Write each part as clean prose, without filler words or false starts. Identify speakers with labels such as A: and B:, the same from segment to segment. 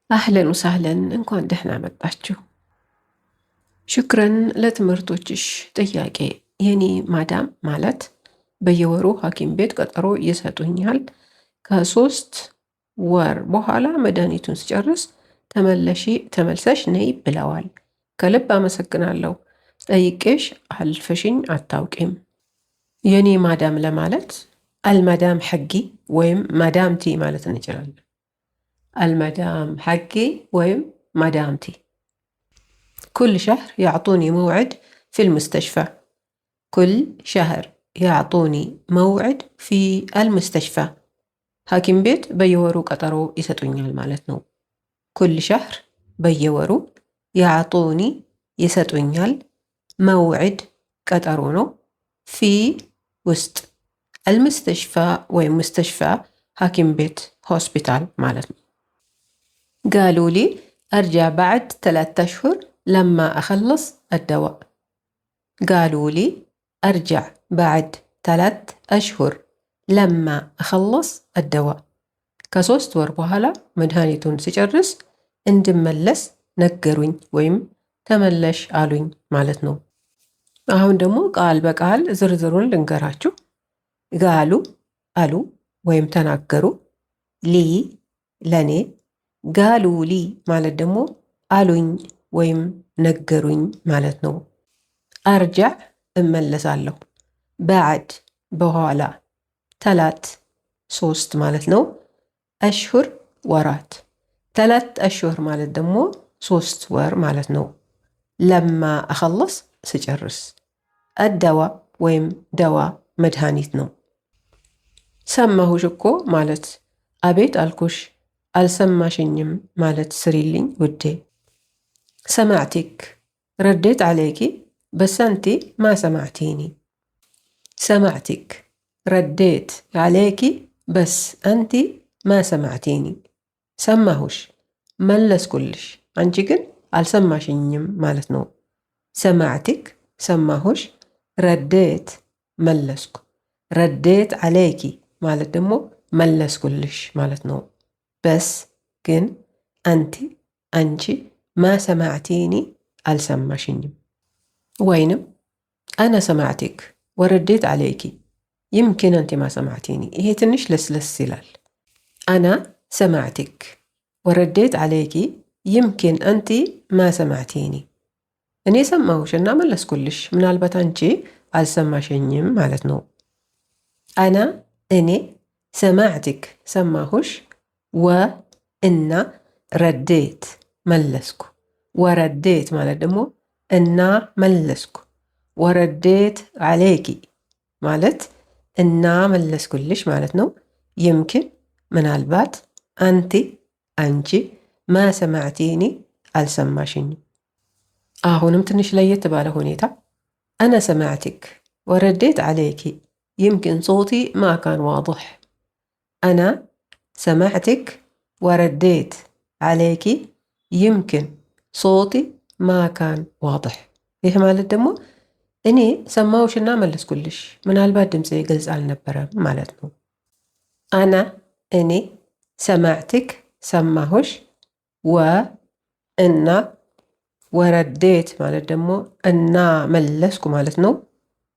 A: أهلا وسهلا እንኳን ደህና መጣችሁ። ሽክረን ለትምህርቶችሽ ጥያቄ የኔ ማዳም ማለት በየወሩ ሐኪም ቤት ቀጠሮ ይሰጡኛል። ከ3 ወር በኋላ መድኃኒቱን ስጨርስ ተመልሰሽ ነይ ብለዋል። ከልብ አመሰግናለሁ። ጠይቄሽ አልፈሽኝ አታውቂም። የኔ ማዳም ለማለት አልማዳም ሐጊ ወይም ማዳምቲ ማለት እንችላለን። المدام حقي ويم مدامتي. كل شهر يعطوني موعد في المستشفى. كل شهر يعطوني موعد في المستشفى. حاكم بيت بيورو قطرو يسطونيال مالتنو. كل شهر بيورو يعطوني يسطونيال موعد قطرونو في وسط المستشفى ويم مستشفى حاكم بيت هوسبيتال مالتنو. قالوا لي أرجع بعد 3 أشهر لما أخلص الدواء. قالوا لي أرجع بعد 3 أشهر لما أخلص الدواء. كسوست ور بوهلا مدهانيتون سيجرس اندملس نقروين ويم تملش آلوين مالتنو. አሁን ደግሞ ቃል በቃል ዝርዝሩን ልንገራችሁ። ጋሉ አሉ ወይም ተናገሩ። ሊ ለኔ ጋሉ ሊ ማለት ደግሞ አሉኝ ወይም ነገሩኝ ማለት ነው። አርጃዕ እመለሳለሁ። ባዕድ በኋላ፣ ተላት 3 ማለት ነው። አሽሁር ወራት፣ 3 አሽሁር ማለት ደግሞ 3 ወር ማለት ነው። ለማ አኸለስ ስጨርስ፣ አደዋ ወይም ደዋ መድኃኒት ነው። ሰማሁሽ እኮ ማለት አቤት አልኩሽ አልሰማሽኝም ማለት ስሪልኝ ውዴ። ሰማዕቲክ رديت عليكي بس أنتي ما سمعتيني. سمعتك رديت عليكي بس أنتي ما سمعتيني. ሰማሁሽ መለስኩልሽ አንቺ ግን አልሰማሽኝም ማለት ነው። ሰማዕቲክ ሰማሁሽ፣ ረዴት መለስኩ፣ ረዴት አለይኪ ማለት ደግሞ መለስኩልሽ ማለት ነው። በስ ግን አንቲ አንቺ ማ ሰማዕቲኒ አልሰማሽኝም። ወይንም አነ ሰማዕቲክ ወረዴት አለይኪ ይምኪን አንቲ ማ ሰማዕቲኒ። ይሄ ትንሽ ለስለስ ይላል። አና ሰማዕቲክ ወረዴት አለይኪ ይምኪን አንቲ ማ ሰማዕቲኒ። እኔ ሰማሁሽና መለስኩልሽ ምናልባት አንቺ አልሰማሽኝም ማለት ነው። አና እኔ፣ ሰማዕቲክ ሰማሁሽ፣ ወ እና ረዴት መለስኩ። ወረዴት ማለት ደግሞ እና መለስኩ። ወረዴት አሌኪ ማለት እና መለስኩልሽ ማለት ነው። ይምኪን ምናልባት፣ አንቲ አንቺ፣ ማ ሰማዕቲኒ አልሰማሽኝም። አሁንም ትንሽ ለየት ባለ ሁኔታ አነ ሰማዕቲክ ወረዴት አሌኪ يمكن صوتي ما كان واضح. أنا سمعتك ورديت عليك يمكن صوتي ما كان واضح. ይህ ማለት ደግሞ እኔ ሰማሁሽና መለስኩልሽ ምናልባት ድምፄ ግልጽ አልነበረም ማለት ነው። አና እኔ፣ ሰማዕቲክ ሰማሁሽ፣ ወ እና ወረዴት ማለት ደግሞ እና መለስኩ ማለት ነው።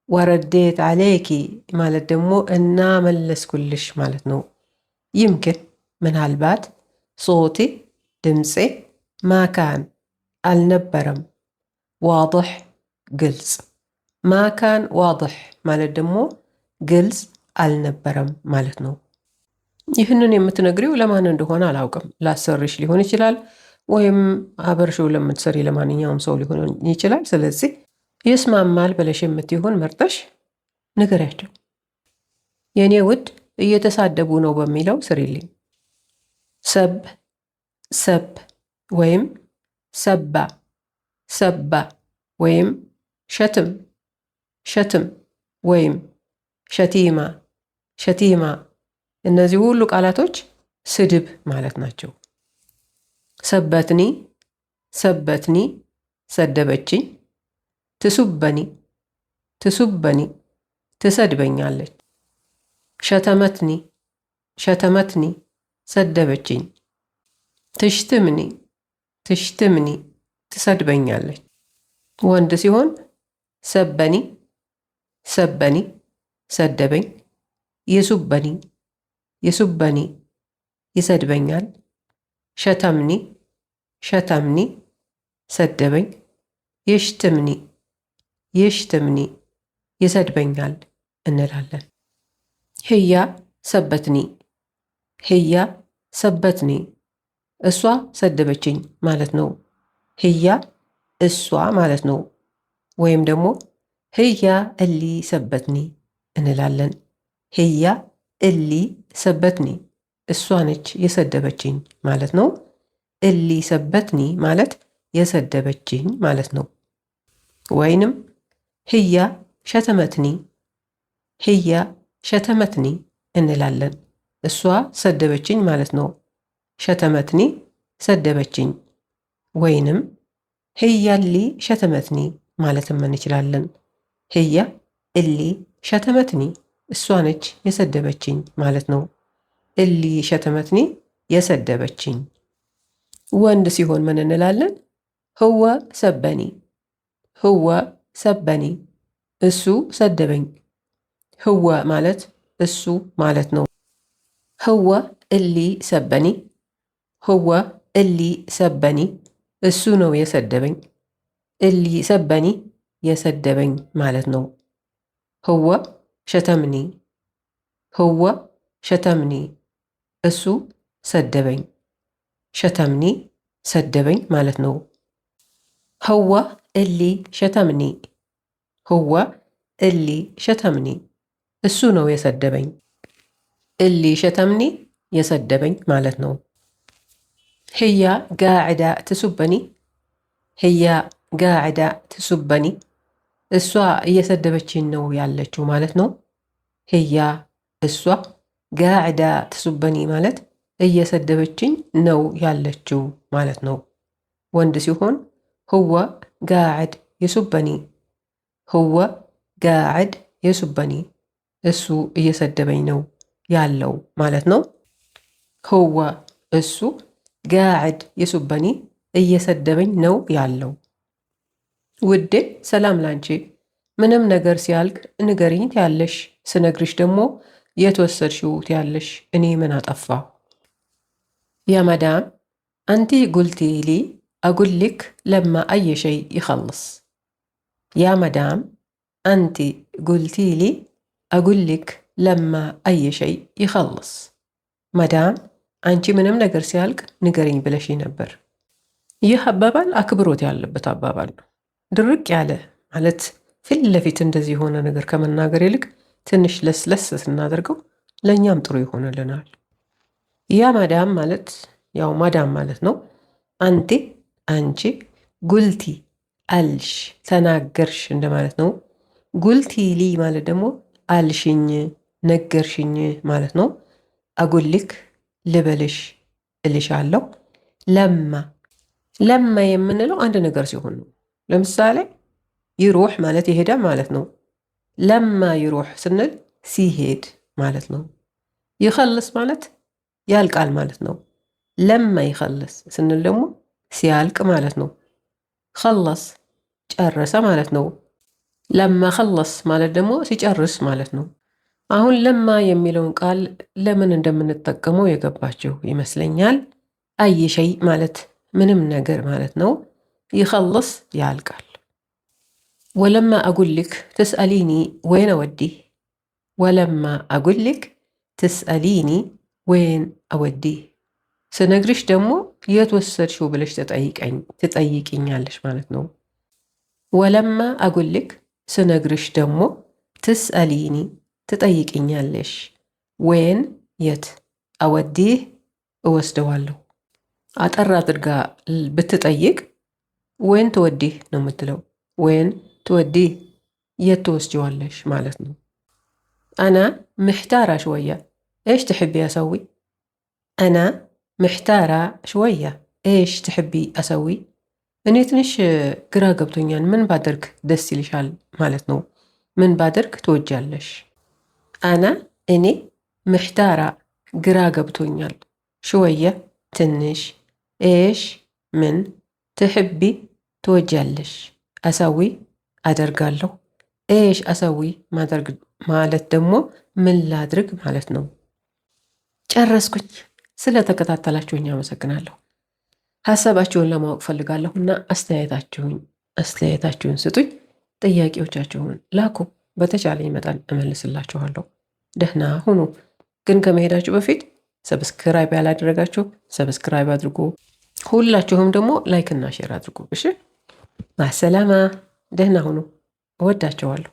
A: ወረዴት አሌኪ ማለት ደግሞ እና መለስኩልሽ ማለት ነው። ይምክን ምናልባት፣ ሶቲ ድምፄ፣ ማካን አልነበረም፣ ዋضሕ ግልጽ። ማካን ዋضሕ ማለት ደግሞ ግልጽ አልነበረም ማለት ነው። ይህንን የምትነግሪው ለማን እንደሆነ አላውቅም። ላሰሪሽ ሊሆን ይችላል ወይም አበርሽው ለምትሰሪ ለማንኛውም ሰው ሊሆን ይችላል። ስለዚህ ይስማማል ብለሽ የምትይሆን መርጠሽ ንገሪያቸው። የኔ ውድ እየተሳደቡ ነው በሚለው ስሪልኝ። ሰብ ሰብ ወይም ሰባ ሰባ ወይም ሸትም ሸትም ወይም ሸቲማ ሸቲማ። እነዚህ ሁሉ ቃላቶች ስድብ ማለት ናቸው። ሰበትኒ ሰበትኒ ሰደበችኝ። ትሱበኒ ትሱበኒ ትሰድበኛለች። ሸተመትኒ ሸተመትኒ ሰደበችኝ። ትሽትምኒ ትሽትምኒ ትሰድበኛለች። ወንድ ሲሆን ሰበኒ ሰበኒ ሰደበኝ። የሱበኒ የሱበኒ ይሰድበኛል። ሸተምኒ ሸተምኒ ሰደበኝ። የሽትምኒ የሽትምኒ ይሰድበኛል እንላለን። ህያ ሰበትኒ ህያ ሰበትኒ እሷ ሰደበችኝ ማለት ነው። ህያ እሷ ማለት ነው። ወይም ደግሞ ህያ እሊ ሰበትኒ እንላለን። ህያ እሊ ሰበትኒ እሷ ነች የሰደበችኝ ማለት ነው። እሊ ሰበትኒ ማለት የሰደበችኝ ማለት ነው። ወይንም ህያ ሸተመትኒ ህያ ሸተመትኒ እንላለን። እሷ ሰደበችኝ ማለት ነው። ሸተመትኒ ሰደበችኝ። ወይንም ህያ እሊ ሸተመትኒ ማለትም እንችላለን። ህያ እሊ ሸተመትኒ እሷ ነች የሰደበችኝ ማለት ነው። እሊ ሸተመትኒ የሰደበችኝ። ወንድ ሲሆን ምን እንላለን? ህወ ሰበኒ ህወ ሰበኒ እሱ ሰደበኝ። ህወ ማለት እሱ ማለት ነው። ህወ እሊ ሰበኒ ህወ እሊ ሰበኒ እሱ ነው የሰደበኝ። እሊ ሰበኒ የሰደበኝ ማለት ነው። ህወ ሸተምኒ ህወ ሸተምኒ እሱ ሰደበኝ። ሸተምኒ ሰደበኝ ማለት ነው። ህወ እሊ ሸተምኒ ህወ እሊ ሸተምኒ እሱ ነው የሰደበኝ። እሊ ሸተምኒ የሰደበኝ ማለት ነው። ህያ ጋዕዳ ትሱበኒ ህያ ጋዕዳ ትሱበኒ እሷ እየሰደበችኝ ነው ያለችው ማለት ነው። ህያ እሷ፣ ጋዕዳ ትሱበኒ ማለት እየሰደበችኝ ነው ያለችው ማለት ነው። ወንድ ሲሆን ህወ ጋዕድ የሱበኒ ህወ ጋዕድ የሱበኒ እሱ እየሰደበኝ ነው ያለው ማለት ነው። ህወ እሱ፣ ጋዕድ የሱበኒ እየሰደበኝ ነው ያለው። ውዴ ሰላም ላንቺ፣ ምንም ነገር ሲያልቅ ንገሪኝ ትያለሽ፣ ስነግርሽ ደግሞ የት ወሰድሽው ትያለሽ። እኔ ምን አጠፋሁ? ያ መዳም አንቲ ጉልቲ ሊ አጉልክ ለማ አይ ሸይ ይኸልስ። ያ መዳም አንቲ ጉልቲ ሊ አጉልክ ለማ አይ ሸይ ይኸልስ። መዳም አንቺ ምንም ነገር ሲያልቅ ንገሪኝ ብለሽ ነበር። ይህ አባባል አክብሮት ያለበት አባባል ነው። ድርቅ ያለ ማለት ፊት ለፊት እንደዚህ የሆነ ነገር ከመናገር ይልቅ ትንሽ ለስለስ ስናደርገው ለእኛም ጥሩ ይሆንልናል። ያ ማዳም ማለት ያው ማዳም ማለት ነው። አንቲ አንቺ፣ ጉልቲ አልሽ ተናገርሽ እንደማለት ነው። ጉልቲ ሊ ማለት ደግሞ አልሽኝ ነገርሽኝ ማለት ነው። አጉልክ ልበልሽ እልሻለሁ። ለማ ለማ የምንለው አንድ ነገር ሲሆን ነው። ለምሳሌ ይሩሕ ማለት ይሄዳል ማለት ነው። ለማ ይሩሕ ስንል ሲሄድ ማለት ነው። ይኸልስ ማለት ያልቃል ማለት ነው። ለማ ይኸልስ ስንል ደግሞ ሲያልቅ ማለት ነው። ኸለስ ጨረሰ ማለት ነው። ለማ ኸለስ ማለት ደግሞ ሲጨርስ ማለት ነው። አሁን ለማ የሚለውን ቃል ለምን እንደምንጠቀመው የገባችሁ ይመስለኛል። አይ ሸይ ማለት ምንም ነገር ማለት ነው። ይኸልስ ያልቃል። ወለማ አጉልክ ትስአሊኒ ወይን አወዲህ ወለማ አጉልክ ትስአሊኒ ወይን አወዲህ ስነግርሽ ደግሞ የት ወሰድሽው ብለሽ ትጠይቅኛለሽ ማለት ነው። ወለማ አጉልክ ስነግርሽ ደግሞ ትስአሊኒ ትጠይቅኛለሽ። ወይን የት፣ አወዲህ እወስደዋለሁ። አጠር አድርጋ ብትጠይቅ ወይን ትወዲህ ነው የምትለው። ወይን ትወዲህ የት ትወስጂዋለሽ ማለት ነው። አና ምሕታራ ሽወያ ኤሽ ትሕቢ አሰዊ። አና ምሕታራ ሽወያ ኤሽ ትሕቢ አሰዊ። እኔ ትንሽ ግራ ገብቶኛል፣ ምን ባደርግ ደስ ይልሻል ማለት ነው። ምን ባደርግ ትወጃለሽ? አና እኔ፣ ምሕታራ ግራ ገብቶኛል፣ ሽወያ ትንሽ፣ ኤሽ ምን ትሕቢ ትወጃለሽ? አሳዊ አደርጋለሁ። ኤሽ አሳዊ ማድረግ ማለት ደግሞ ምን ላድርግ ማለት ነው። ጨረስኩኝ። ስለተከታተላችሁኝ አመሰግናለሁ። ሀሳባችሁን ለማወቅ ፈልጋለሁና አስተያየታችሁን ስጡኝ። ጥያቄዎቻችሁን ላኩ። በተቻለኝ መጠን እመልስላችኋለሁ። ደህና ሁኑ። ግን ከመሄዳችሁ በፊት ሰብስክራይብ ያላደረጋችሁ ሰብስክራይብ አድርጉ። ሁላችሁም ደግሞ ላይክ እና ሼር አድርጉ። እሺ፣ ማሰላማ። ደህና ሁኑ። እወዳችኋለሁ።